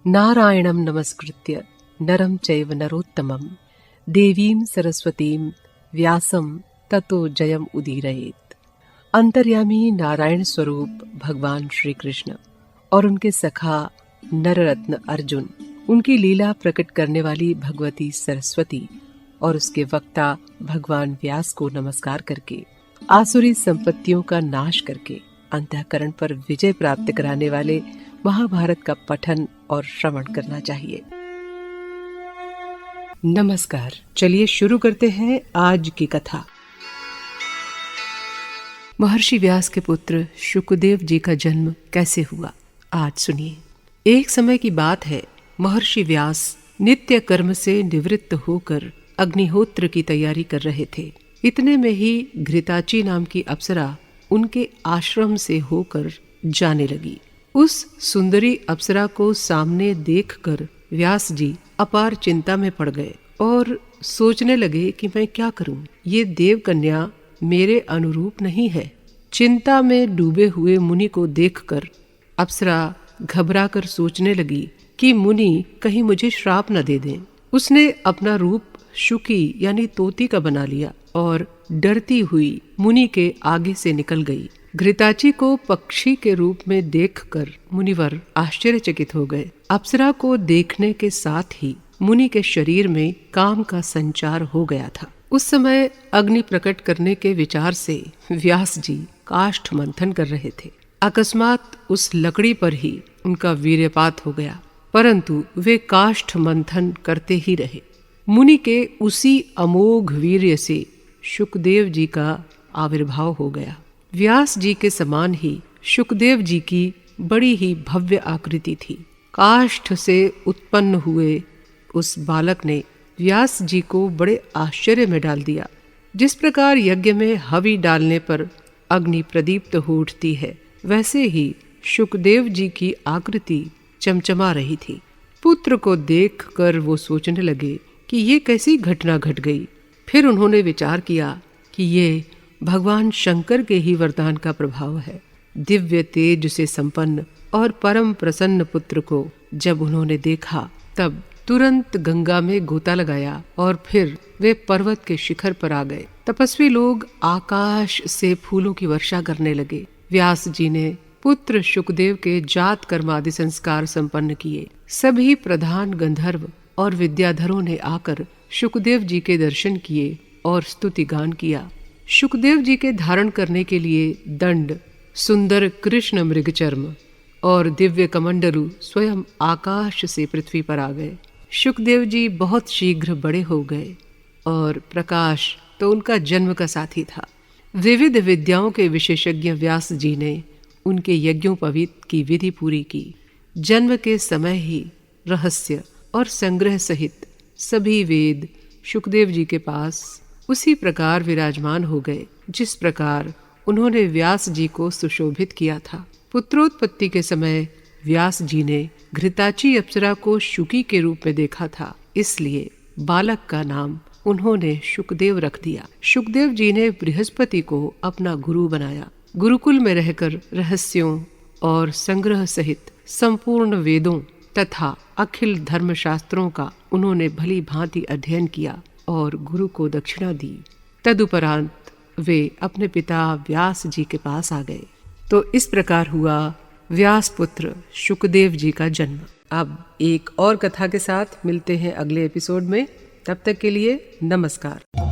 नारायणं नमस्कृत्य नरं चैव नरोत्तमं देवीं सरस्वतीं व्यासं ततो जयम उदीरयेत्। अंतर्यामी नारायण स्वरूप भगवान श्री कृष्ण और उनके सखा नररत्न अर्जुन, उनकी लीला प्रकट करने वाली भगवती सरस्वती और उसके वक्ता भगवान व्यास को नमस्कार करके आसुरी संपत्तियों का नाश करके अंतःकरण पर विजय प्राप्त कराने वाले महाभारत का पठन और श्रवण करना चाहिए। नमस्कार, चलिए शुरू करते हैं आज की कथा। महर्षि व्यास के पुत्र शुकदेव जी का जन्म कैसे हुआ, आज सुनिए। एक समय की बात है, महर्षि व्यास नित्य कर्म से निवृत्त होकर अग्निहोत्र की तैयारी कर रहे थे। इतने में ही घृताची नाम की अप्सरा उनके आश्रम से होकर जाने लगी। उस सुंदरी अप्सरा को सामने देखकर व्यास जी अपार चिंता में पड़ गए और सोचने लगे कि मैं क्या करूं, ये देव कन्या मेरे अनुरूप नहीं है। चिंता में डूबे हुए मुनि को देखकर अप्सरा घबराकर सोचने लगी कि मुनि कहीं मुझे श्राप न दे दें। उसने अपना रूप शुकी यानी तोती का बना लिया और डरती हुई मुनि के आगे से निकल गई। घृताची को पक्षी के रूप में देखकर मुनिवर आश्चर्यचकित हो गए। अप्सरा को देखने के साथ ही मुनि के शरीर में काम का संचार हो गया था। उस समय अग्नि प्रकट करने के विचार से व्यास जी काष्ठ मंथन कर रहे थे। अकस्मात उस लकड़ी पर ही उनका वीर्यपात हो गया, परंतु वे काष्ठ मंथन करते ही रहे। मुनि के उसी अमोघ वीर्य से शुकदेव जी का आविर्भाव हो गया। व्यास जी के समान ही शुकदेव जी की बड़ी ही भव्य आकृति थी। काष्ठ से उत्पन्न हुए उस बालक ने व्यास जी को बड़े आश्चर्य में डाल दिया। जिस प्रकार यज्ञ में हवि डालने पर अग्नि प्रदीप्त हो उठती है, वैसे ही शुकदेव जी की आकृति चमचमा रही थी। पुत्र को देखकर वो सोचने लगे कि ये कैसी घटना घट गई। फिर उन्होंने विचार किया कि ये भगवान शंकर के ही वरदान का प्रभाव है। दिव्य तेज से संपन्न और परम प्रसन्न पुत्र को जब उन्होंने देखा, तब तुरंत गंगा में गोता लगाया और फिर वे पर्वत के शिखर पर आ गए। तपस्वी लोग आकाश से फूलों की वर्षा करने लगे। व्यास जी ने पुत्र शुकदेव के जात कर्म आदि संस्कार संपन्न किए। सभी प्रधान गंधर्व और विद्याधरों ने आकर शुकदेव जी के दर्शन किए और स्तुति गान किया। शुकदेव जी के धारण करने के लिए दंड, सुंदर कृष्ण मृगचर्म और दिव्य कमंडलु स्वयं आकाश से पृथ्वी पर आ गए। शुकदेव जी बहुत शीघ्र बड़े हो गए और प्रकाश तो उनका जन्म का साथी था। विविध विद्याओं के विशेषज्ञ व्यास जी ने उनके यज्ञोपवीत की विधि पूरी की। जन्म के समय ही रहस्य और संग्रह सहित सभी वेद शुकदेव जी के पास उसी प्रकार विराजमान हो गए, जिस प्रकार उन्होंने व्यास जी को सुशोभित किया था। पुत्रोत्पत्ति के समय व्यास जी ने घृताची अप्सरा को शुकी के रूप में देखा था, इसलिए बालक का नाम उन्होंने शुकदेव रख दिया। शुकदेव जी ने बृहस्पति को अपना गुरु बनाया। गुरुकुल में रहकर रहस्यों और संग्रह सहित संपूर्ण वेदों तथा अखिल धर्मशास्त्रों का उन्होंने भली भांति अध्ययन किया और गुरु को दक्षिणा दी। तदुपरांत वे अपने पिता व्यास जी के पास आ गए। तो इस प्रकार हुआ व्यास पुत्र शुकदेव जी का जन्म। अब एक और कथा के साथ मिलते हैं अगले एपिसोड में। तब तक के लिए नमस्कार।